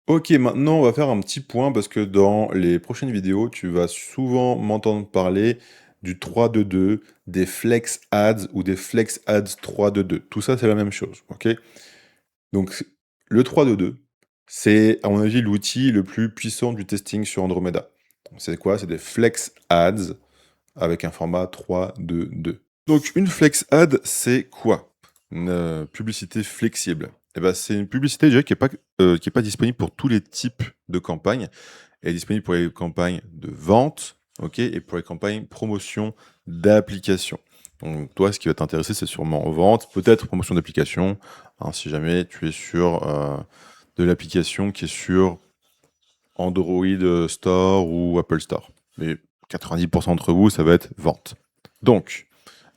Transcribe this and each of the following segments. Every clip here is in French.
Ok, maintenant on va faire un petit point parce que dans les prochaines vidéos, tu vas souvent m'entendre parler du 3-2-2, des flex ads ou des flex ads 3-2-2. Tout ça, c'est la même chose, ok? Donc le 3-2-2, c'est à mon avis l'outil le plus puissant du testing sur Andromeda. C'est quoi? C'est des flex ads avec un format 3-2-2. Donc une flex ad, c'est quoi? Une publicité flexible. Eh ben, c'est une publicité déjà qui est pas disponible pour tous les types de campagnes. Elle est disponible pour les campagnes de vente, ok, et pour les campagnes promotion d'application. Donc toi, ce qui va t'intéresser, c'est sûrement vente, peut-être promotion d'application, hein, si jamais tu es sur de l'application qui est sur Android Store ou Apple Store. Mais 90% d'entre vous, ça va être vente. Donc,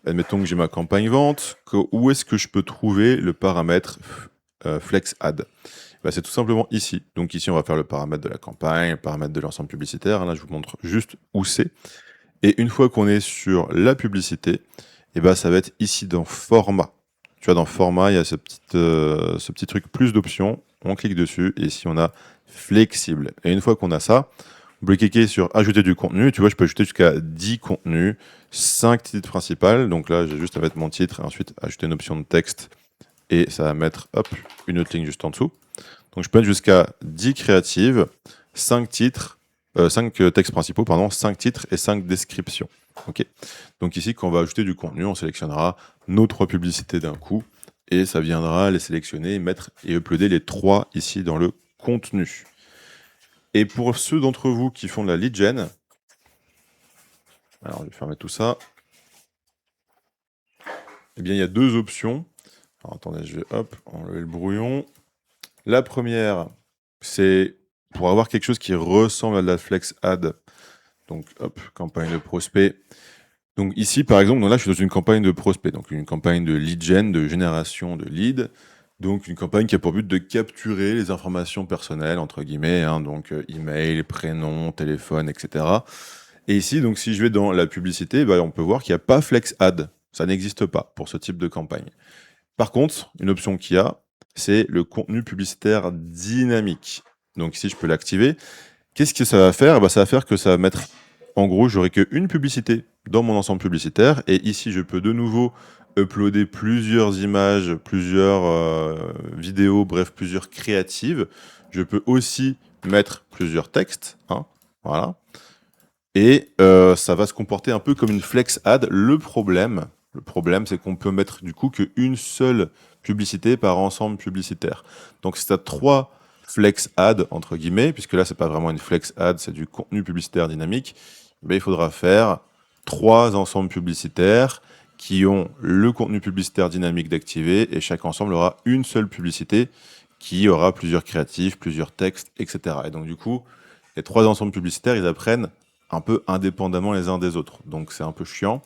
admettons que j'ai ma campagne vente, où est-ce que je peux trouver le paramètre Flex Ad? Bah, c'est tout simplement ici. Donc ici, on va faire le paramètre de la campagne, le paramètre de l'ensemble publicitaire. Là, je vous montre juste où c'est. Et une fois qu'on est sur la publicité, et ben, ça va être ici dans Format. Tu vois, dans Format, il y a ce petit truc plus d'options. On clique dessus et ici, on a Flexible. Et une fois qu'on a ça, vous pouvez cliquer sur Ajouter du contenu. Tu vois, je peux ajouter jusqu'à 10 contenus, 5 titres principaux. Donc là, j'ai juste à mettre mon titre et ensuite ajouter une option de texte. Et ça va mettre hop, une autre ligne juste en dessous. Donc je peux mettre jusqu'à 10 créatives, 5 titres, 5 textes principaux, pardon, 5 titres et 5 descriptions. Ok. Donc ici, quand on va ajouter du contenu, on sélectionnera nos 3 publicités d'un coup et ça viendra les sélectionner, mettre et uploader les 3 ici dans le contenu. Et pour ceux d'entre vous qui font de la lead gen, alors je vais fermer tout ça. Eh bien, il y a deux options. Alors, attendez, je vais hop, enlever le brouillon. La première, c'est pour avoir quelque chose qui ressemble à de la flex ad. Donc, hop, campagne de prospect. Donc ici, par exemple, là, je suis dans une campagne de prospect, donc une campagne de lead gen, de génération de leads. Donc une campagne qui a pour but de capturer les informations personnelles, entre guillemets, hein, donc email, prénom, téléphone, etc. Et ici, donc si je vais dans la publicité, bah, on peut voir qu'il n'y a pas flex ad. Ça n'existe pas pour ce type de campagne. Par contre, une option qu'il y a, c'est le contenu publicitaire dynamique. Donc ici, je peux l'activer. Qu'est-ce que ça va faire? Bah, ça va faire que ça va mettre, en gros, j'aurai qu'une publicité dans mon ensemble publicitaire. Et ici, je peux de nouveau uploader plusieurs images, plusieurs vidéos, bref, plusieurs créatives. Je peux aussi mettre plusieurs textes, hein, voilà. Et ça va se comporter un peu comme une flex ad. Le problème, c'est qu'on peut mettre du coup qu'une seule publicité par ensemble publicitaire. Donc si tu as 3 flex ad, entre guillemets, puisque là, c'est pas vraiment une flex ad, c'est du contenu publicitaire dynamique, ben, il faudra faire 3 ensembles publicitaires qui ont le contenu publicitaire dynamique d'activer, et chaque ensemble aura une seule publicité qui aura plusieurs créatifs, plusieurs textes, etc. Et donc du coup, les 3 ensembles publicitaires, ils apprennent un peu indépendamment les uns des autres. Donc c'est un peu chiant.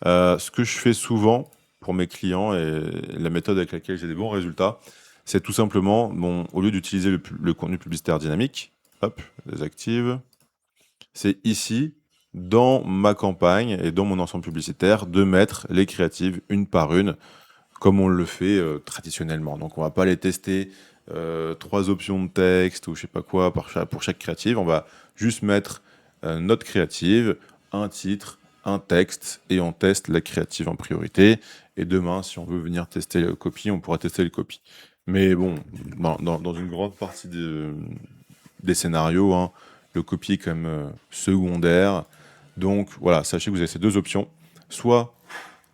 Ce que je fais souvent pour mes clients et la méthode avec laquelle j'ai des bons résultats, c'est tout simplement, bon, au lieu d'utiliser le contenu publicitaire dynamique, hop, désactive, c'est ici, dans ma campagne et dans mon ensemble publicitaire, de mettre les créatives une par une, comme on le fait traditionnellement. Donc on va pas les tester 3 options de texte ou je sais pas quoi pour chaque créative. On va juste mettre notre créative, un titre, un texte, et on teste la créative en priorité. Et demain, si on veut venir tester le copy, on pourra tester le copy. Mais bon, dans une grande partie des scénarios, hein, le copy est quand même secondaire. Donc voilà, sachez que vous avez ces deux options. Soit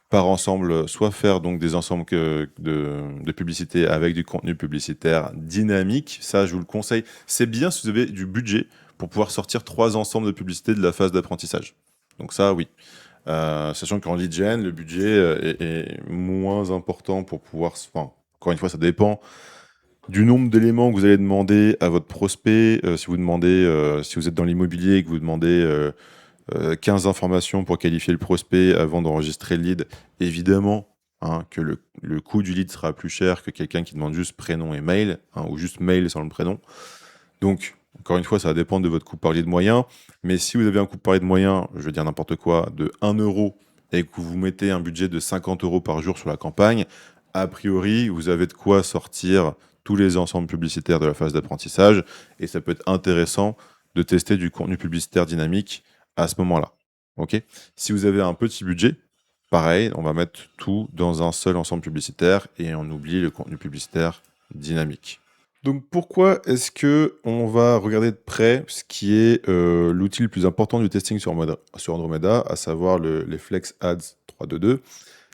par ensemble, soit faire donc des ensembles de publicité avec du contenu publicitaire dynamique. Ça, je vous le conseille. C'est bien si vous avez du budget pour pouvoir sortir 3 ensembles de publicité de la phase d'apprentissage. Donc ça, oui. Sachant qu'en lead gen, le budget est moins important pour pouvoir... Enfin, encore une fois, ça dépend du nombre d'éléments que vous allez demander à votre prospect. Si vous demandez, si vous êtes dans l'immobilier et que vous demandez 15 informations pour qualifier le prospect avant d'enregistrer le lead, évidemment, hein, que le coût du lead sera plus cher que quelqu'un qui demande juste prénom et mail, hein, ou juste mail sans le prénom. Donc, encore une fois, ça va dépendre de votre coût par lead moyen. Mais si vous avez un coût par lead moyen, je veux dire n'importe quoi, de 1 euro et que vous mettez un budget de 50 euros par jour sur la campagne, a priori, vous avez de quoi sortir tous les ensembles publicitaires de la phase d'apprentissage, et ça peut être intéressant de tester du contenu publicitaire dynamique à ce moment-là. Ok. Si vous avez un petit budget, pareil, on va mettre tout dans un seul ensemble publicitaire et on oublie le contenu publicitaire dynamique. Donc pourquoi est-ce que on va regarder de près ce qui est l'outil le plus important du testing sur Andromeda, à savoir les Flex Ads 322?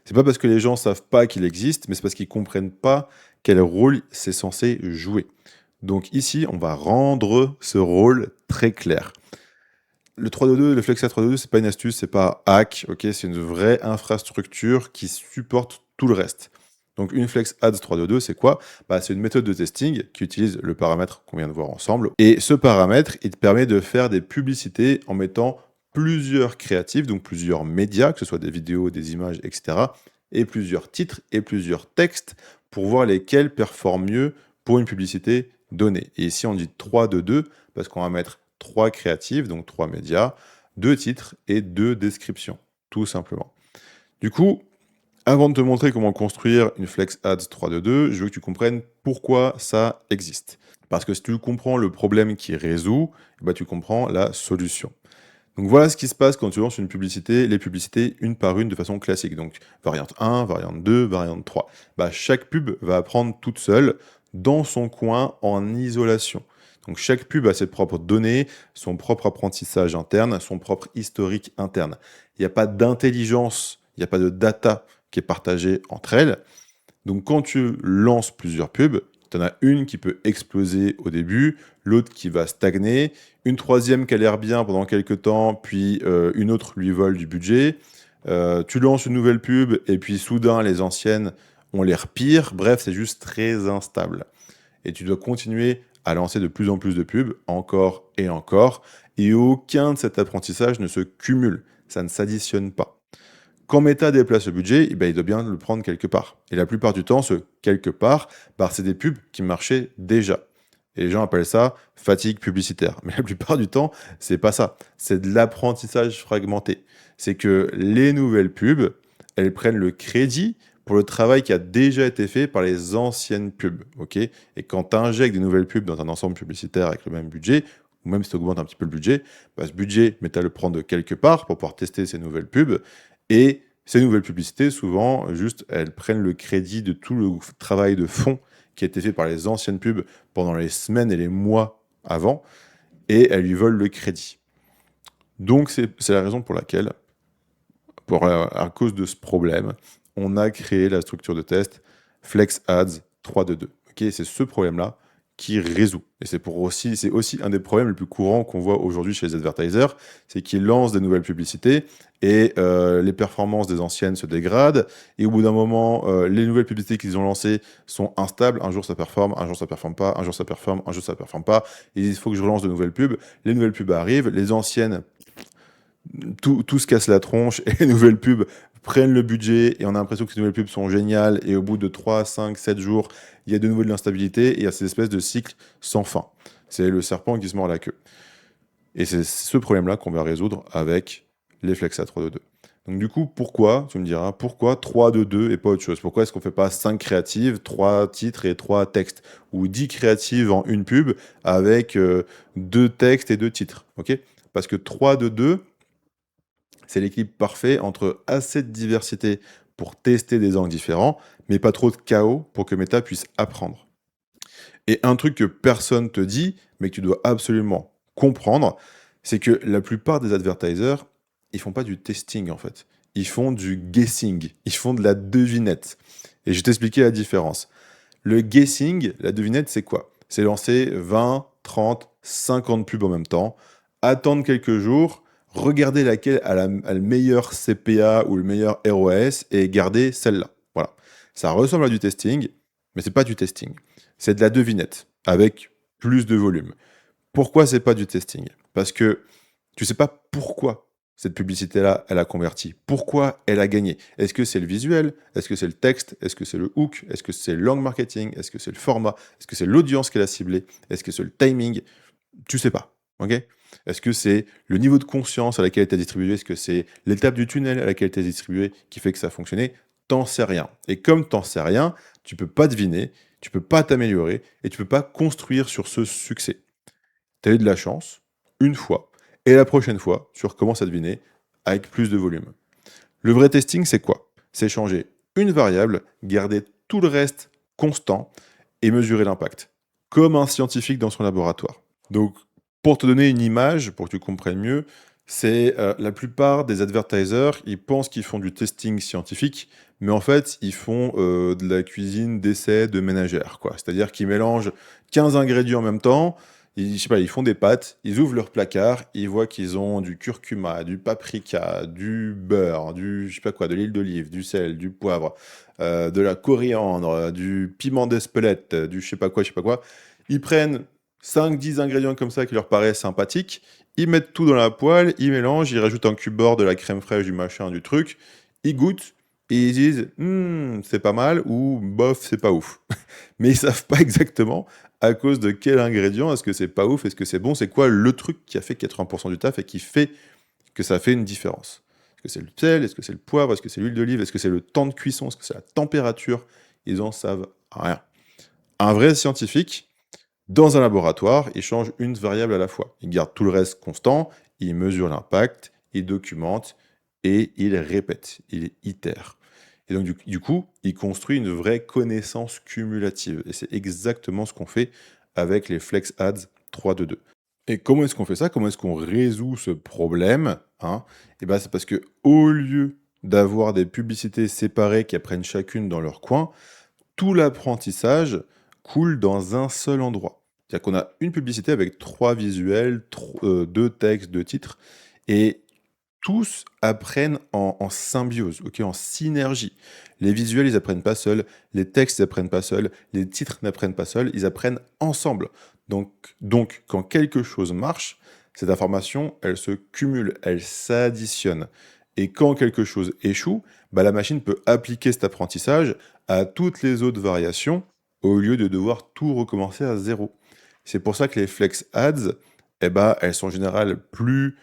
C'est pas parce que les gens savent pas qu'il existe, mais c'est parce qu'ils comprennent pas quel rôle c'est censé jouer. Donc ici, on va rendre ce rôle très clair. Le 322, le Flex Ads 322, c'est pas une astuce, c'est pas hack, ok, c'est une vraie infrastructure qui supporte tout le reste. Donc une Flex Ads 322, c'est quoi? C'est une méthode de testing qui utilise le paramètre qu'on vient de voir ensemble. Et ce paramètre, il te permet de faire des publicités en mettant plusieurs créatifs, donc plusieurs médias, que ce soit des vidéos, des images, etc., et plusieurs titres et plusieurs textes pour voir lesquels performent mieux pour une publicité donnée. Et ici, on dit 3-2-2 parce qu'on va mettre 3 créatifs, donc 3 médias, 2 titres et 2 descriptions, tout simplement. Du coup, avant de te montrer comment construire une Flex Ads 322, je veux que tu comprennes pourquoi ça existe. Parce que si tu comprends le problème qui résout, tu comprends la solution. Donc voilà ce qui se passe quand tu lances une publicité, les publicités une par une de façon classique. Donc variante 1, variante 2, variante 3. Chaque pub va apprendre toute seule dans son coin en isolation. Donc chaque pub a ses propres données, son propre apprentissage interne, son propre historique interne. Il n'y a pas d'intelligence, il n'y a pas de data qui est partagée entre elles. Donc quand tu lances plusieurs pubs, tu en as une qui peut exploser au début, l'autre qui va stagner, une troisième qui a l'air bien pendant quelques temps, puis une autre lui vole du budget. Tu lances une nouvelle pub et puis soudain les anciennes ont l'air pires. Bref, c'est juste très instable. Et tu dois continuer à lancer de plus en plus de pubs, encore et encore, et aucun de cet apprentissage ne se cumule, ça ne s'additionne pas. Quand Meta déplace le budget, il doit bien le prendre quelque part. Et la plupart du temps, ce quelque part, c'est des pubs qui marchaient déjà. Et les gens appellent ça fatigue publicitaire. Mais la plupart du temps, c'est pas ça. C'est de l'apprentissage fragmenté. C'est que les nouvelles pubs, elles prennent le crédit pour le travail qui a déjà été fait par les anciennes pubs. Ok. Et quand tu injectes des nouvelles pubs dans un ensemble publicitaire avec le même budget, ou même si tu augmentes un petit peu le budget, ce budget, Meta le prend de quelque part pour pouvoir tester ces nouvelles pubs. Et ces nouvelles publicités, souvent, juste, elles prennent le crédit de tout le travail de fond qui a été fait par les anciennes pubs pendant les semaines et les mois avant, et elles lui volent le crédit. Donc, c'est la raison pour laquelle, à cause de ce problème, on a créé la structure de test Flex Ads 322. Okay, c'est ce problème-là qui résout. Et c'est aussi un des problèmes les plus courants qu'on voit aujourd'hui chez les advertisers, c'est qu'ils lancent des nouvelles publicités et les performances des anciennes se dégradent. Et au bout d'un moment, les nouvelles publicités qu'ils ont lancées sont instables. Un jour ça performe, un jour ça performe pas, un jour ça performe, un jour ça performe pas. Ils disent il faut que je relance de nouvelles pubs. Les nouvelles pubs arrivent, les anciennes, tout se casse la tronche et les nouvelles pubs prennent le budget et on a l'impression que ces nouvelles pubs sont géniales et au bout de 3, 5, 7 jours, il y a de nouveau de l'instabilité et il y a cette espèce de cycle sans fin. C'est le serpent qui se mord la queue. Et c'est ce problème-là qu'on va résoudre avec les Flexa 322. Donc du coup, pourquoi, tu me diras, pourquoi 3-2-2 et pas autre chose? Pourquoi est-ce qu'on fait pas 5 créatives, 3 titres et 3 textes? Ou 10 créatives en une pub avec 2 textes et 2 titres, ok? Parce que 3-2-2, c'est l'équilibre parfait entre assez de diversité pour tester des angles différents, mais pas trop de chaos pour que Meta puisse apprendre. Et un truc que personne te dit, mais que tu dois absolument comprendre, c'est que la plupart des advertisers, ils font pas du testing en fait. Ils font du guessing, ils font de la devinette. Et je vais t'expliquer la différence. Le guessing, la devinette, c'est quoi? C'est lancer 20, 30, 50 pubs en même temps, attendre quelques jours, regarder laquelle a le meilleur CPA ou le meilleur ROAS et garder celle-là. Voilà. Ça ressemble à du testing, mais c'est pas du testing. C'est de la devinette avec plus de volume. Pourquoi c'est pas du testing? Parce que tu sais pas pourquoi cette publicité-là, elle a converti. Pourquoi elle a gagné? Est-ce que c'est le visuel? Est-ce que c'est le texte? Est-ce que c'est le hook? Est-ce que c'est le long marketing? Est-ce que c'est le format? Est-ce que c'est l'audience qu'elle a ciblée? Est-ce que c'est le timing? Tu sais pas, ok? Est-ce que c'est le niveau de conscience à laquelle elle t'a distribué? Est-ce que c'est l'étape du tunnel à laquelle elle t'a distribué qui fait que ça a fonctionné? T'en sais rien. Et comme t'en sais rien, tu peux pas deviner, tu peux pas t'améliorer et tu peux pas construire sur ce succès. Tu as eu de la chance, une fois, et la prochaine fois, tu recommences à deviner avec plus de volume. Le vrai testing, c'est quoi? C'est changer une variable, garder tout le reste constant et mesurer l'impact, comme un scientifique dans son laboratoire. Donc, pour te donner une image, pour que tu comprennes mieux, c'est la plupart des advertisers, ils pensent qu'ils font du testing scientifique, mais en fait, ils font de la cuisine d'essai de ménagère, quoi. C'est-à-dire qu'ils mélangent 15 ingrédients en même temps, je sais pas, ils font des pâtes, ils ouvrent leur placard, ils voient qu'ils ont du curcuma, du paprika, du beurre, du je sais pas quoi, de l'huile d'olive, du sel, du poivre, de la coriandre, du piment d'Espelette, du je sais pas quoi, je sais pas quoi. Ils prennent 5-10 ingrédients comme ça qui leur paraissent sympathiques, ils mettent tout dans la poêle, ils mélangent, ils rajoutent un cube bord de la crème fraîche, du machin, du truc, ils goûtent et ils disent c'est pas mal ou bof, c'est pas ouf. Mais ils savent pas exactement à cause de quel ingrédient, est-ce que c'est pas ouf, est-ce que c'est bon, c'est quoi le truc qui a fait 80% du taf et qui fait que ça fait une différence. Est-ce que c'est le sel, est-ce que c'est le poivre, est-ce que c'est l'huile d'olive, est-ce que c'est le temps de cuisson, est-ce que c'est la température? Ils en savent rien. Un vrai scientifique, dans un laboratoire, il change une variable à la fois. Il garde tout le reste constant, il mesure l'impact, il documente et il répète, il itère. Et donc du coup, il construit une vraie connaissance cumulative. Et c'est exactement ce qu'on fait avec les Flex Ads 3-2-2. Et comment est-ce qu'on fait ça? Comment est-ce qu'on résout ce problème, hein? Et ben, c'est parce que au lieu d'avoir des publicités séparées qui apprennent chacune dans leur coin, tout l'apprentissage coule dans un seul endroit. C'est-à-dire qu'on a une publicité avec 3 visuels, 2 textes, 2 titres, et tous apprennent en symbiose, ok, en synergie. Les visuels, ils apprennent pas seuls, les textes, ils apprennent pas seuls, les titres n'apprennent pas seuls, ils apprennent ensemble. Donc, quand quelque chose marche, cette information, elle se cumule, elle s'additionne. Et quand quelque chose échoue, bah, la machine peut appliquer cet apprentissage à toutes les autres variations au lieu de devoir tout recommencer à zéro. C'est pour ça que les flex ads, eh ben, elles sont en général plus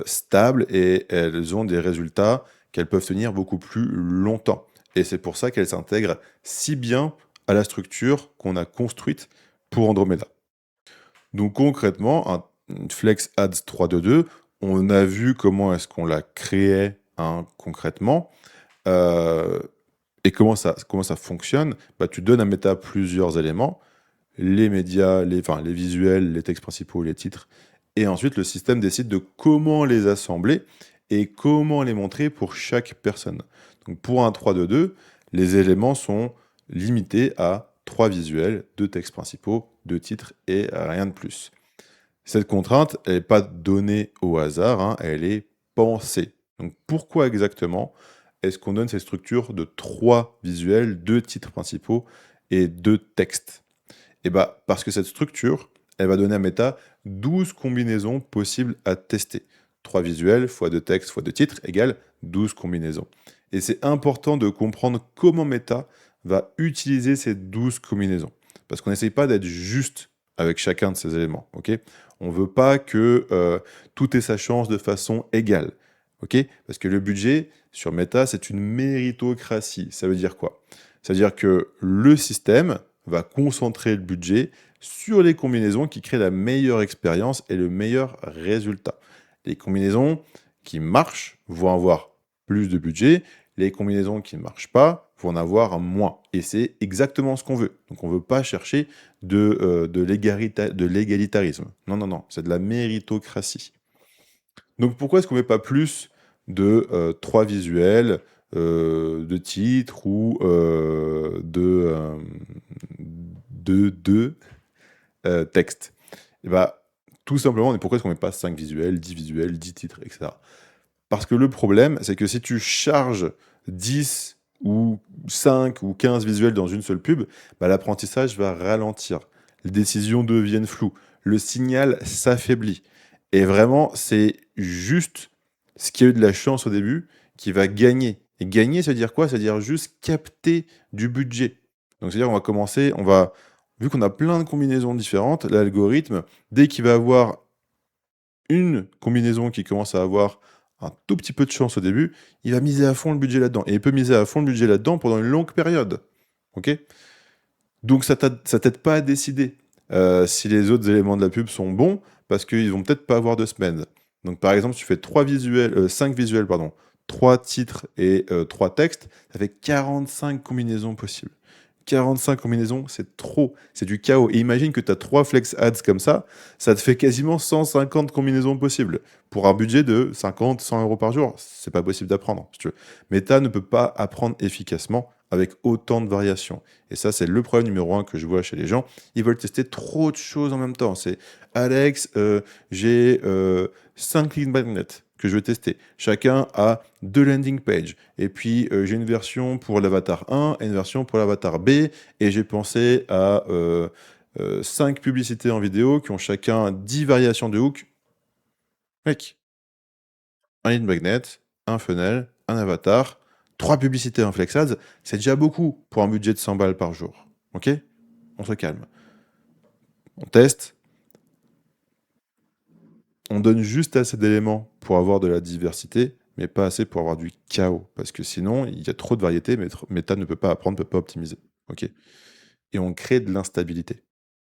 stables et elles ont des résultats qu'elles peuvent tenir beaucoup plus longtemps. Et c'est pour ça qu'elles s'intègrent si bien à la structure qu'on a construite pour Andromeda. Donc concrètement, une Flex Ads 322, on a vu comment est-ce qu'on la créait, hein, concrètement. Et comment ça fonctionne? Bah, tu donnes à Meta plusieurs éléments, les médias, les visuels, les textes principaux, les titres, et ensuite le système décide de comment les assembler et comment les montrer pour chaque personne. Donc pour un 3-2-2, les éléments sont limités à 3 visuels, 2 textes principaux, 2 titres et rien de plus. Cette contrainte, elle n'est pas donnée au hasard, hein, elle est pensée. Donc pourquoi exactement est-ce qu'on donne cette structure de 3 visuels, 2 titres principaux et 2 textes? Et bah, parce que cette structure, elle va donner à Meta 12 combinaisons possibles à tester. 3 visuels fois 2 textes fois 2 titres égale 12 combinaisons. Et c'est important de comprendre comment Meta va utiliser ces 12 combinaisons. Parce qu'on n'essaye pas d'être juste avec chacun de ces éléments. Ok, on ne veut pas que tout ait sa chance de façon égale. Ok, parce que le budget sur Meta, c'est une méritocratie. Ça veut dire quoi? Ça veut dire que le système va concentrer le budget sur les combinaisons qui créent la meilleure expérience et le meilleur résultat. Les combinaisons qui marchent vont avoir plus de budget, les combinaisons qui ne marchent pas vont en avoir moins. Et c'est exactement ce qu'on veut. Donc on ne veut pas chercher de l'égalitarisme. Non, non, non, c'est de la méritocratie. Donc pourquoi est-ce qu'on ne met pas plus de 3 visuels, de titres ou de 2 textes? Et bah, tout simplement, pourquoi est-ce qu'on ne met pas 5 visuels, 10 titres, etc. Parce que le problème, c'est que si tu charges 10 ou 5 ou 15 visuels dans une seule pub, bah, l'apprentissage va ralentir. Les décisions deviennent floues. Le signal s'affaiblit. Et vraiment, c'est juste ce qui a eu de la chance au début qui va gagner. Et gagner, ça veut dire quoi? Ça veut dire juste capter du budget. Donc, c'est-à-dire, vu qu'on a plein de combinaisons différentes, l'algorithme, dès qu'il va avoir une combinaison qui commence à avoir un tout petit peu de chance au début, il va miser à fond le budget là-dedans. Et il peut miser à fond le budget là-dedans pendant une longue période. Ok? Donc ça t'aide pas à décider si les autres éléments de la pub sont bons, parce qu'ils vont peut-être pas avoir de semaine. Donc par exemple, si tu fais 5 visuels, pardon, 3 titres et 3 textes, ça fait 45 combinaisons possibles. 45 combinaisons, c'est trop, c'est du chaos. Et imagine que tu as 3 flex ads comme ça te fait quasiment 150 combinaisons possibles. Pour un budget de 50, 100 euros par jour, c'est pas possible d'apprendre, si tu veux. Meta ne peut pas apprendre efficacement avec autant de variations. Et ça, c'est le problème numéro un que je vois chez les gens. Ils veulent tester trop de choses en même temps. C'est Alex, j'ai 5 lead magnets que je veux tester. Chacun a 2 landing pages. Et puis, j'ai une version pour l'avatar 1 et une version pour l'avatar B. Et j'ai pensé à 5 publicités en vidéo qui ont chacun 10 variations de hook. Mec, un lead magnet, un funnel, un avatar, 3 publicités en flex ads, c'est déjà beaucoup pour un budget de 100 balles par jour. Ok? On se calme. On teste. On donne juste assez d'éléments pour avoir de la diversité, mais pas assez pour avoir du chaos. Parce que sinon, il y a trop de variétés, mais Meta ne peut pas apprendre, ne peut pas optimiser. Ok? Et on crée de l'instabilité.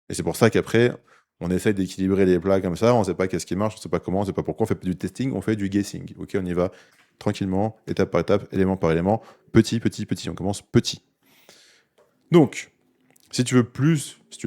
Et c'est pour ça qu'après, on essaye d'équilibrer les plats comme ça, on ne sait pas qu'est-ce qui marche, on ne sait pas comment, on ne sait pas pourquoi, on fait pas du testing, on fait du guessing. Ok, on y va tranquillement, étape par étape, élément par élément, petit, petit, petit. On commence petit. Donc, si tu veux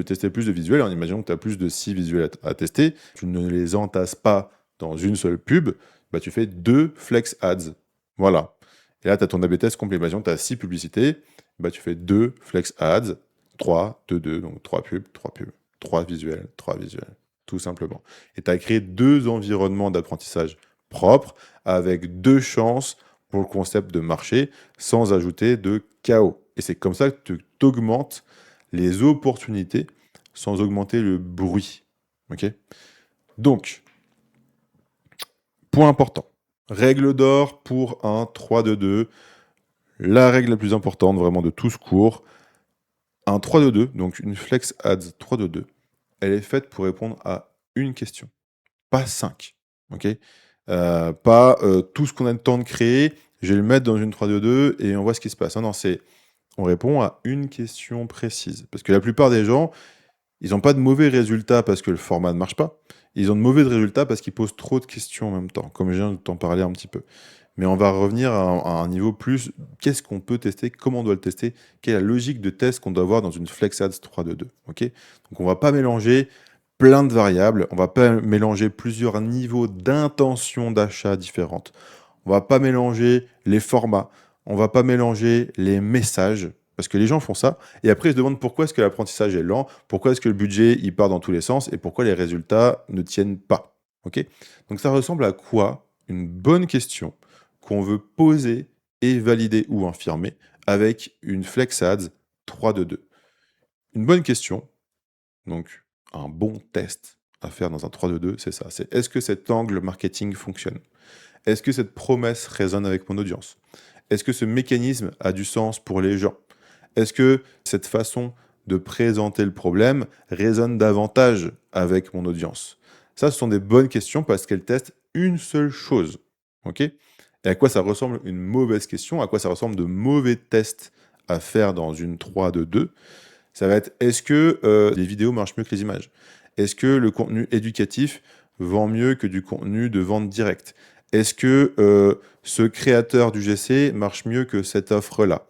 tester plus de visuels, en imaginant que tu as plus de 6 visuels à tester, tu ne les entasses pas dans une seule pub, bah tu fais 2 flex ads. Voilà. Et là, tu as ton A/B test complet. Imaginons que tu as 6 publicités, bah tu fais 2 flex ads, 3, 2, 2, donc 3 pubs, 3 pubs, 3 visuels, 3 visuels, tout simplement. Et tu as créé 2 environnements d'apprentissage propres avec 2 chances pour le concept de marché sans ajouter de chaos. Et c'est comme ça que tu augmentes les opportunités sans augmenter le bruit. Ok? Donc, point important. Règle d'or pour un 3-2-2. La règle la plus importante vraiment de tout ce cours. Un 3-2-2, donc une flex ads 3-2-2, elle est faite pour répondre à une question, pas 5. Ok? Pas tout ce qu'on a le temps de créer, je vais le mettre dans une 3-2-2 et on voit ce qui se passe. Non, non, on répond à une question précise. Parce que la plupart des gens, ils n'ont pas de mauvais résultats parce que le format ne marche pas. Ils ont de mauvais résultats parce qu'ils posent trop de questions en même temps, comme je viens de t'en parler un petit peu. Mais on va revenir à un niveau plus, qu'est-ce qu'on peut tester, comment on doit le tester, quelle est la logique de test qu'on doit avoir dans une Flex Ads 3-2-2. Ok? Donc on ne va pas mélanger plein de variables, on ne va pas mélanger plusieurs niveaux d'intention d'achat différentes. On ne va pas mélanger les formats, on ne va pas mélanger les messages, parce que les gens font ça, et après ils se demandent pourquoi est-ce que l'apprentissage est lent, pourquoi est-ce que le budget il part dans tous les sens, et pourquoi les résultats ne tiennent pas. Ok? Donc ça ressemble à quoi? Une bonne question qu'on veut poser et valider ou infirmer avec une Flex Ads 3-2-2. Une bonne question, donc un bon test à faire dans un 3-2-2, c'est ça. C'est est-ce que cet angle marketing fonctionne? Est-ce que cette promesse résonne avec mon audience? Est-ce que ce mécanisme a du sens pour les gens? Est-ce que cette façon de présenter le problème résonne davantage avec mon audience? Ça, ce sont des bonnes questions parce qu'elles testent une seule chose. Ok? Et à quoi ça ressemble une mauvaise question? À quoi ça ressemble de mauvais tests à faire dans une 3-2-2? Ça va être, est-ce que les vidéos marchent mieux que les images? Est-ce que le contenu éducatif vend mieux que du contenu de vente directe? Est-ce que ce créateur du GC marche mieux que cette offre-là?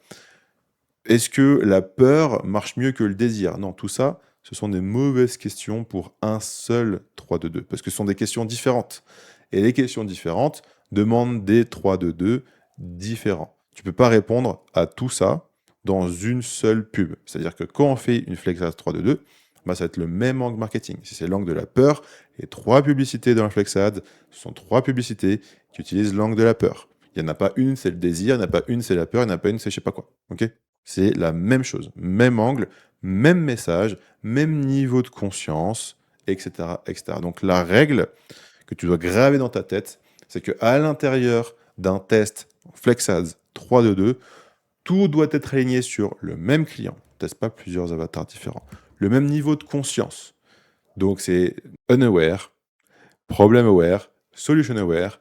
Est-ce que la peur marche mieux que le désir? Non, tout ça, ce sont des mauvaises questions pour un seul 3-2-2, parce que ce sont des questions différentes. Et les questions différentes demandent des 3-2-2 différents. Tu ne peux pas répondre à tout ça dans une seule pub. C'est-à-dire que quand on fait une FlexAds 3-2-2, bah, ça va être le même angle marketing. Si c'est l'angle de la peur, les 3 publicités dans la FlexAds, ce sont 3 publicités qui utilisent l'angle de la peur. Il n'y en a pas une, c'est le désir, il n'y en a pas une, c'est la peur, il n'y en a pas une, c'est je sais pas quoi. Ok? C'est la même chose, même angle, même message, même niveau de conscience, etc., etc. Donc la règle que tu dois graver dans ta tête, c'est qu'à l'intérieur d'un test FlexAds 3-2-2, tout doit être aligné sur le même client. Teste pas plusieurs avatars différents. Le même niveau de conscience. Donc c'est unaware, problem aware, solution aware,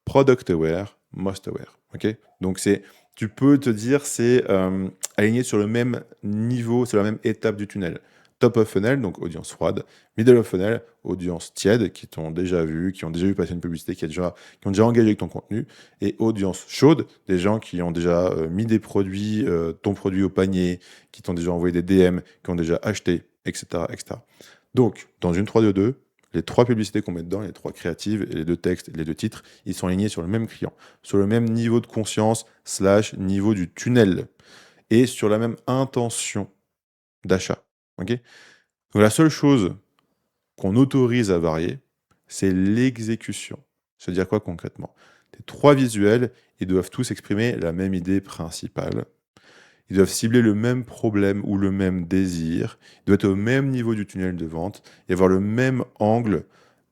product aware, most aware. Ok? Donc c'est tu peux te dire c'est aligné sur le même niveau, sur la même étape du tunnel. Top of funnel, donc audience froide. Middle of funnel, audience tiède, qui t'ont déjà vu, qui ont déjà vu passer une publicité, qui ont déjà engagé avec ton contenu. Et audience chaude, des gens qui ont déjà mis des produits, ton produit au panier, qui t'ont déjà envoyé des DM, qui ont déjà acheté, etc. etc. Donc, dans une 3-2-2, les 3 publicités qu'on met dedans, les 3 créatives, et les 2 textes et les 2 titres, ils sont alignés sur le même client, sur le même niveau de conscience / niveau du tunnel, et sur la même intention d'achat. Ok. Donc la seule chose qu'on autorise à varier, c'est l'exécution. C'est-à-dire quoi concrètement? Tes 3 visuels, ils doivent tous exprimer la même idée principale. Ils doivent cibler le même problème ou le même désir. Ils doivent être au même niveau du tunnel de vente et avoir le même angle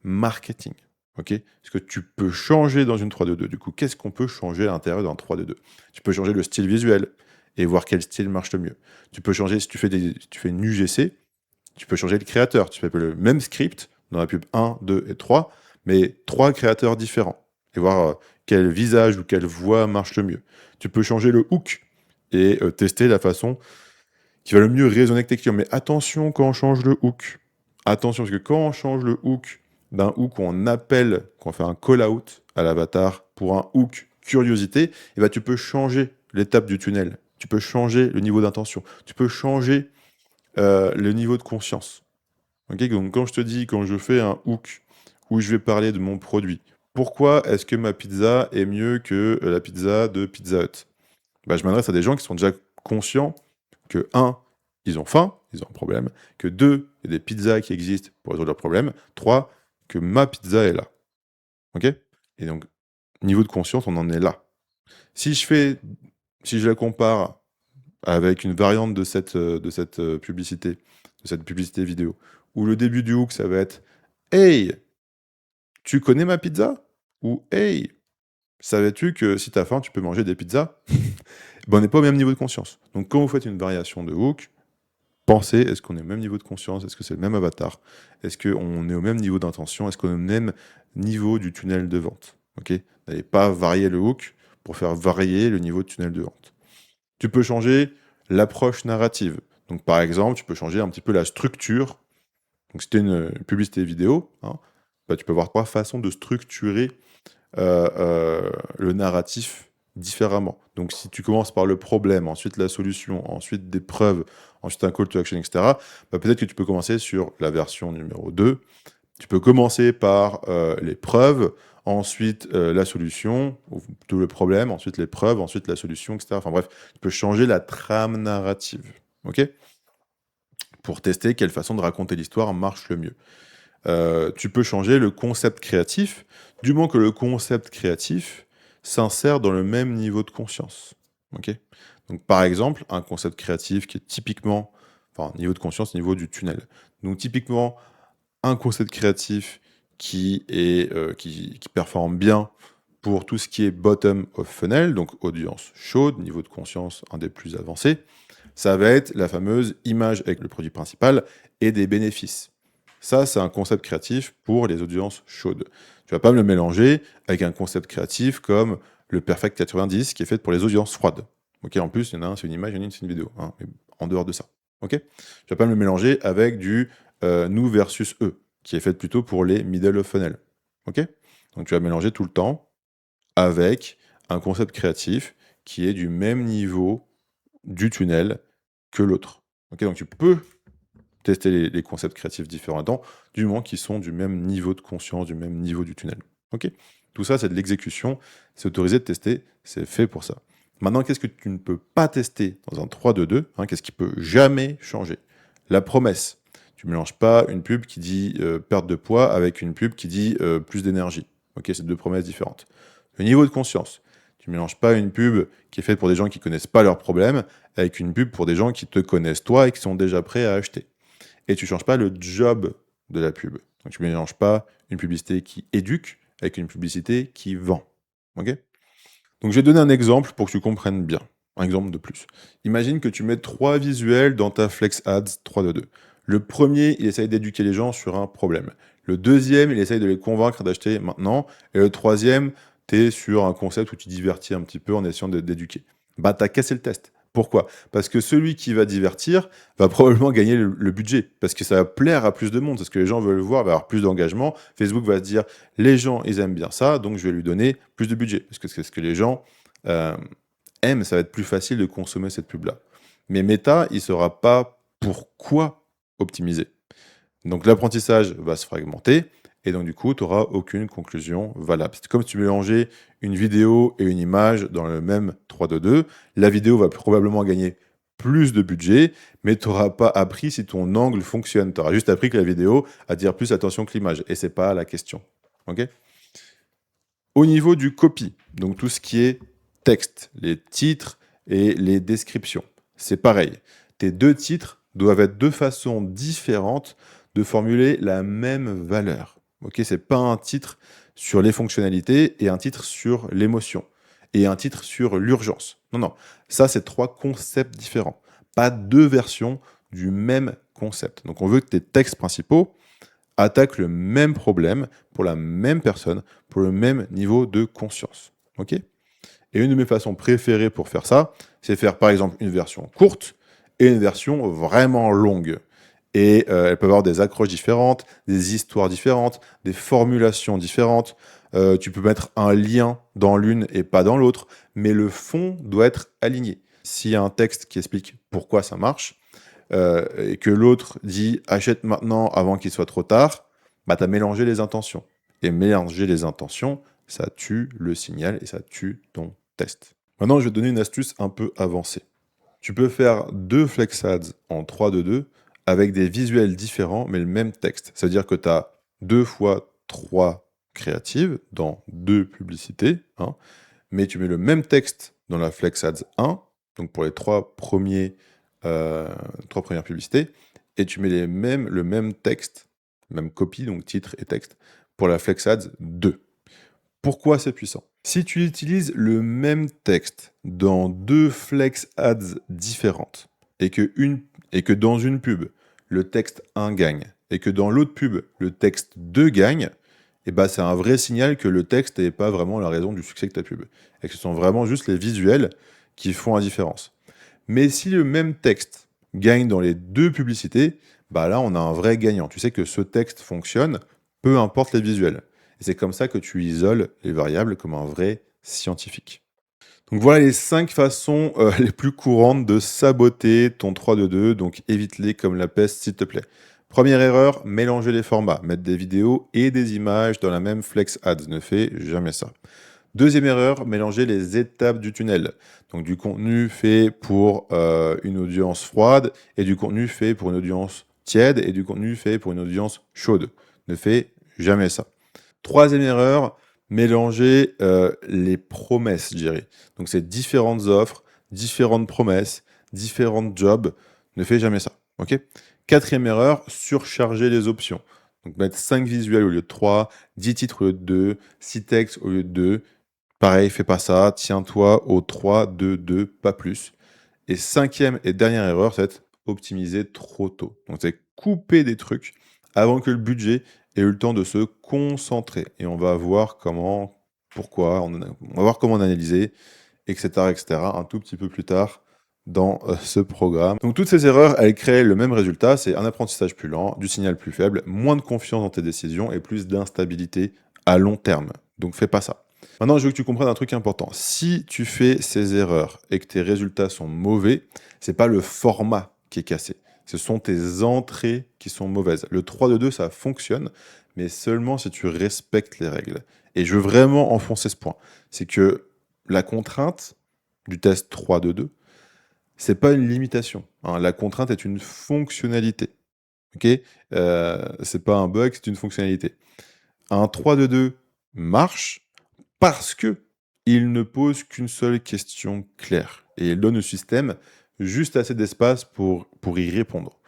marketing. Ok. Ce que tu peux changer dans une 3-2-2. Du coup, qu'est-ce qu'on peut changer à l'intérieur d'un 3-2-2? Tu peux changer le style visuel et voir quel style marche le mieux. Tu peux changer, si tu fais une UGC, tu peux changer le créateur. Tu fais le même script dans la pub 1, 2 et 3, mais 3 créateurs différents. Et voir quel visage ou quelle voix marche le mieux. Tu peux changer le hook et tester la façon qui va le mieux résonner avec tes clients. Mais attention quand on change le hook. Attention, parce que quand on change le hook d'un hook où on appelle, qu'on fait un call-out à l'avatar pour un hook curiosité, et ben tu peux changer l'étape du tunnel. Tu peux changer le niveau d'intention. Tu peux changer le niveau de conscience. Okay, donc quand je te dis, quand je fais un hook où je vais parler de mon produit, pourquoi est-ce que ma pizza est mieux que la pizza de Pizza Hut? Bah, je m'adresse à des gens qui sont déjà conscients que, 1, ils ont faim, ils ont un problème, que 2, il y a des pizzas qui existent pour résoudre leurs problèmes, 3, que ma pizza est là. Ok. Et donc, niveau de conscience, on en est là. Si je la compare avec une variante de cette publicité, de cette publicité vidéo, où le début du hook, ça va être « Hey, tu connais ma pizza ?» ou « Hey, savais-tu que si t'as faim, tu peux manger des pizzas ?» Ben, on n'est pas au même niveau de conscience. Donc quand vous faites une variation de hook, pensez, est-ce qu'on est au même niveau de conscience? Est-ce que c'est le même avatar? Est-ce qu'on est au même niveau d'intention? Est-ce qu'on est au même niveau du tunnel de vente? Ok. N'allez pas varier le hook pour faire varier le niveau de tunnel de vente. Tu peux changer l'approche narrative. Donc par exemple, tu peux changer un petit peu la structure. Donc si tu une publicité vidéo, hein, bah, tu peux avoir 3 façons de structurer le narratif différemment. Donc si tu commences par le problème, ensuite la solution, ensuite des preuves, ensuite un call to action, etc., bah, peut-être que tu peux commencer sur la version numéro 2. Tu peux commencer par les preuves, ensuite la solution, ou plutôt le problème, ensuite les preuves, ensuite la solution, etc. Enfin bref, tu peux changer la trame narrative, ok? Pour tester quelle façon de raconter l'histoire marche le mieux. Tu peux changer le concept créatif, du moment que le concept créatif s'insère dans le même niveau de conscience. Ok. Donc, par exemple, un concept créatif qui est typiquement, enfin, niveau de conscience, niveau du tunnel. Donc, typiquement, un concept créatif qui performe bien pour tout ce qui est bottom of funnel, donc audience chaude, niveau de conscience un des plus avancés, ça va être la fameuse image avec le produit principal et des bénéfices. Ça, c'est un concept créatif pour les audiences chaudes. Tu vas pas me le mélanger avec un concept créatif comme le Perfect 90 qui est fait pour les audiences froides. Ok, en plus, il y en a un, c'est une image, il y en a une, c'est une vidéo. Hein, mais en dehors de ça. Ok. Tu vas pas me le mélanger avec du nous versus eux, qui est fait plutôt pour les middle of funnel. Ok. Donc tu vas mélanger tout le temps avec un concept créatif qui est du même niveau du tunnel que l'autre. Ok, donc tu peux tester les concepts créatifs différents dedans, du moment qu'ils sont du même niveau de conscience, du même niveau du tunnel. Ok. Tout ça, c'est de l'exécution, c'est autorisé de tester, c'est fait pour ça. Maintenant, qu'est-ce que tu ne peux pas tester dans un 3-2-2, hein, qu'est-ce qui peut jamais changer? La promesse. Tu ne mélanges pas une pub qui dit perte de poids avec une pub qui dit plus d'énergie. Ok, c'est deux promesses différentes. Le niveau de conscience. Tu ne mélanges pas une pub qui est faite pour des gens qui ne connaissent pas leurs problèmes avec une pub pour des gens qui te connaissent toi et qui sont déjà prêts à acheter. Et tu ne changes pas le job de la pub. Donc tu ne mélanges pas une publicité qui éduque avec une publicité qui vend. Ok. Donc je vais te donner un exemple pour que tu comprennes bien. Un exemple de plus. Imagine que tu mets 3 visuels dans ta Flex Ads 3-2-2. Le premier, il essaye d'éduquer les gens sur un problème. Le deuxième, il essaye de les convaincre d'acheter maintenant. Et le troisième, tu es sur un concept où tu divertis un petit peu en essayant d'éduquer. bah, tu as cassé le test. Pourquoi? Parce que celui qui va divertir va probablement gagner le budget, parce que ça va plaire à plus de monde, parce que les gens veulent voir, va avoir plus d'engagement. Facebook va se dire, les gens, ils aiment bien ça, donc je vais lui donner plus de budget, parce que c'est ce que les gens euh, aiment, ça va être plus facile de consommer cette pub-là. Mais Meta, il ne saura pas pourquoi optimiser. Donc l'apprentissage va se fragmenter, et donc du coup, tu n'auras aucune conclusion valable. C'est comme si tu mélangeais une vidéo et une image dans le même 3-2-2. La vidéo va probablement gagner plus de budget, mais tu n'auras pas appris si ton angle fonctionne. Tu auras juste appris que la vidéo attire plus attention que l'image, et c'est pas la question. Ok? Au niveau du copy, donc tout ce qui est texte, les titres et les descriptions, c'est pareil. Tes deux titres doivent être deux façons différentes de formuler la même valeur. Ok, c'est pas un titre sur les fonctionnalités et un titre sur l'émotion et un titre sur l'urgence. Non, non, ça c'est trois concepts différents, pas deux versions du même concept. Donc on veut que tes textes principaux attaquent le même problème pour la même personne, pour le même niveau de conscience. Ok? Et une de mes façons préférées pour faire ça, c'est faire par exemple une version courte et une version vraiment longue. Et elles peuvent avoir des accroches différentes, des histoires différentes, des formulations différentes. Tu peux mettre un lien dans l'une et pas dans l'autre, mais le fond doit être aligné. S'il y a un texte qui explique pourquoi ça marche, et que l'autre dit achète maintenant avant qu'il soit trop tard, bah tu as mélangé les intentions. Et mélanger les intentions, ça tue le signal et ça tue ton test. Maintenant, je vais te donner une astuce un peu avancée. Tu peux faire deux flex ads en 3-2-2 avec des visuels différents mais le même texte. Ça veut dire que tu as 2 fois 3 créatives dans deux publicités, hein, mais tu mets le même texte dans la flex ads 1, donc pour les trois premières publicités, et tu mets le même texte, même copie, donc titre et texte, pour la flex ads 2. Pourquoi c'est puissant? Si tu utilises le même texte dans deux flex ads différentes et que dans une pub, le texte 1 gagne et que dans l'autre pub, le texte 2 gagne, et bah, c'est un vrai signal que le texte n'est pas vraiment la raison du succès de ta pub et que ce sont vraiment juste les visuels qui font la différence. Mais si le même texte gagne dans les deux publicités, bah là, on a un vrai gagnant. Tu sais que ce texte fonctionne, peu importe les visuels. Et c'est comme ça que tu isoles les variables comme un vrai scientifique. Donc voilà les 5 façons les plus courantes de saboter ton 3-2-2, donc évite-les comme la peste s'il te plaît. Première erreur, mélanger les formats, mettre des vidéos et des images dans la même flex ads, ne fais jamais ça. Deuxième erreur, mélanger les étapes du tunnel. Donc du contenu fait pour une audience froide et du contenu fait pour une audience tiède et du contenu fait pour une audience chaude. Ne fais jamais ça. Troisième erreur, mélanger les promesses, je dirais. Donc c'est différentes offres, différentes promesses, différents jobs. Ne fais jamais ça. Ok? Quatrième erreur, surcharger les options. Donc mettre 5 visuels au lieu de 3, 10 titres au lieu de 2, 6 textes au lieu de 2. Pareil, fais pas ça. Tiens-toi au 3, 2, 2, pas plus. Et cinquième et dernière erreur, c'est optimiser trop tôt. Donc c'est couper des trucs avant que le budget ait eu le temps de se concentrer. Et on va voir comment, pourquoi, on va voir comment analyser, etc., etc., un tout petit peu plus tard dans ce programme. Donc toutes ces erreurs, elles créent le même résultat, c'est un apprentissage plus lent, du signal plus faible, moins de confiance dans tes décisions et plus d'instabilité à long terme. Donc fais pas ça. Maintenant, je veux que tu comprennes un truc important. Si tu fais ces erreurs et que tes résultats sont mauvais, c'est pas le format qui est cassé. Ce sont tes entrées qui sont mauvaises. Le 3-2-2, ça fonctionne, mais seulement si tu respectes les règles. Et je veux vraiment enfoncer ce point. C'est que la contrainte du test 3-2-2, c'est pas une limitation, hein. La contrainte est une fonctionnalité. Ok? C'est pas un bug, c'est une fonctionnalité. Un 3-2-2 marche parce que il ne pose qu'une seule question claire et il donne au système juste assez d'espace pour y répondre.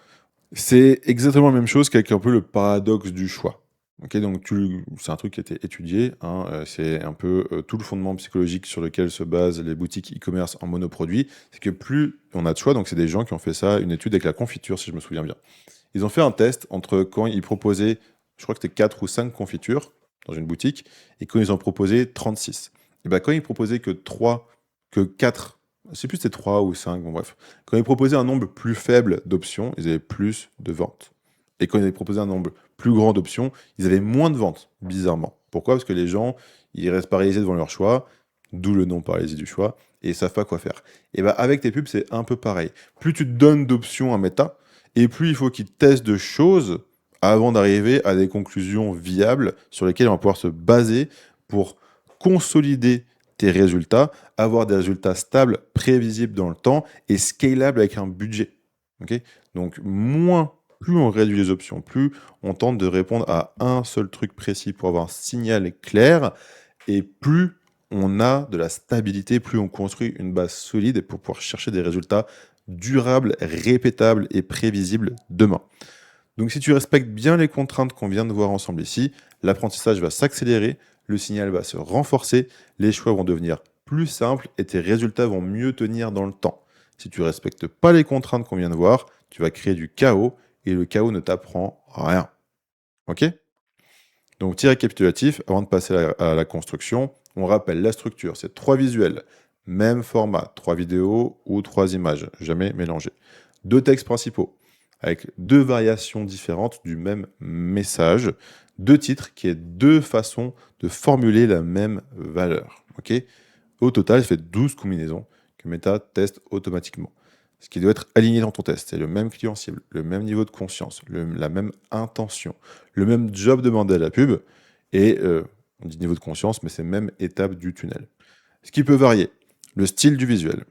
C'est exactement la même chose qu'avec un peu le paradoxe du choix. Ok, donc c'est un truc qui a été étudié, hein, c'est un peu tout le fondement psychologique sur lequel se basent les boutiques e-commerce en monoproduit, c'est que plus on a de choix, donc c'est des gens qui ont fait ça, une étude avec la confiture si je me souviens bien. Ils ont fait un test entre quand ils proposaient, je crois que c'était 4 ou 5 confitures dans une boutique, et quand ils en proposaient 36. Et ben quand ils proposaient que 4 je sais plus si c'était 3 ou 5, bon bref. Quand ils proposaient un nombre plus faible d'options, ils avaient plus de ventes. Et quand ils avaient proposé un nombre plus grand d'options, ils avaient moins de ventes, bizarrement. Pourquoi? Parce que les gens, ils restent paralysés devant leur choix, d'où le nom paralysé du choix, et ils savent pas quoi faire. Et bah avec tes pubs, c'est un peu pareil. Plus tu te donnes d'options à Meta, et plus il faut qu'ils testent de choses avant d'arriver à des conclusions viables sur lesquelles on va pouvoir se baser pour consolider tes résultats, avoir des résultats stables, prévisibles dans le temps et scalables avec un budget. Ok? Donc, plus on réduit les options, plus on tente de répondre à un seul truc précis pour avoir un signal clair, et plus on a de la stabilité, plus on construit une base solide pour pouvoir chercher des résultats durables, répétables et prévisibles demain. Donc si tu respectes bien les contraintes qu'on vient de voir ensemble ici, l'apprentissage va s'accélérer, le signal va se renforcer, les choix vont devenir plus simples et tes résultats vont mieux tenir dans le temps. Si tu ne respectes pas les contraintes qu'on vient de voir, tu vas créer du chaos et le chaos ne t'apprend rien. Ok? Donc petit récapitulatif, avant de passer à la construction, on rappelle la structure, c'est 3 visuels, même format, 3 vidéos ou 3 images, jamais mélangées. 2 textes principaux, avec 2 variations différentes du même message, 2 titres qui est 2 façons de formuler la même valeur. Ok? Au total, ça fait 12 combinaisons que Meta teste automatiquement. Ce qui doit être aligné dans ton test, c'est le même client cible, le même niveau de conscience, la même intention, le même job demandé à la pub, et on dit niveau de conscience, mais c'est même étape du tunnel. Ce qui peut varier, le style du visuel,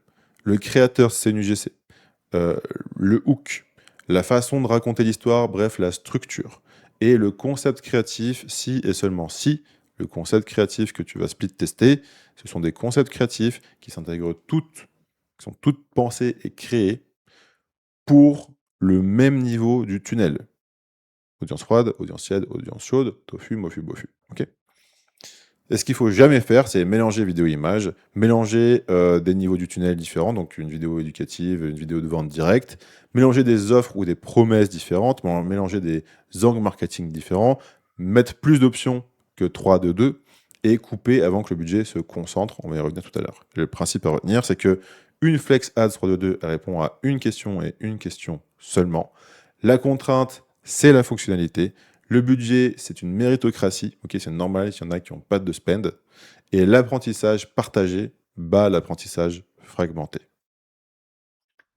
le créateur CNUGC, le hook, la façon de raconter l'histoire, bref, la structure, et le concept créatif, si et seulement si le concept créatif que tu vas split tester, ce sont des concepts créatifs qui s'intègrent toutes, qui sont toutes pensées et créées pour le même niveau du tunnel. Audience froide, audience tiède, audience chaude, tofu, mofu, bofu. Ok. Et ce qu'il faut jamais faire, c'est mélanger vidéo et image, mélanger des niveaux du tunnel différents, donc une vidéo éducative, une vidéo de vente directe, mélanger des offres ou des promesses différentes, mélanger des angles marketing différents, mettre plus d'options que 3 de 2 et couper avant que le budget se concentre. On va y revenir tout à l'heure. Le principe à retenir, c'est que une flex ads 3 de 2 répond à une question et une question seulement. La contrainte, c'est la fonctionnalité. Le budget, c'est une méritocratie. Ok, c'est normal s'il y en a qui n'ont pas de spend. Et l'apprentissage partagé bat l'apprentissage fragmenté.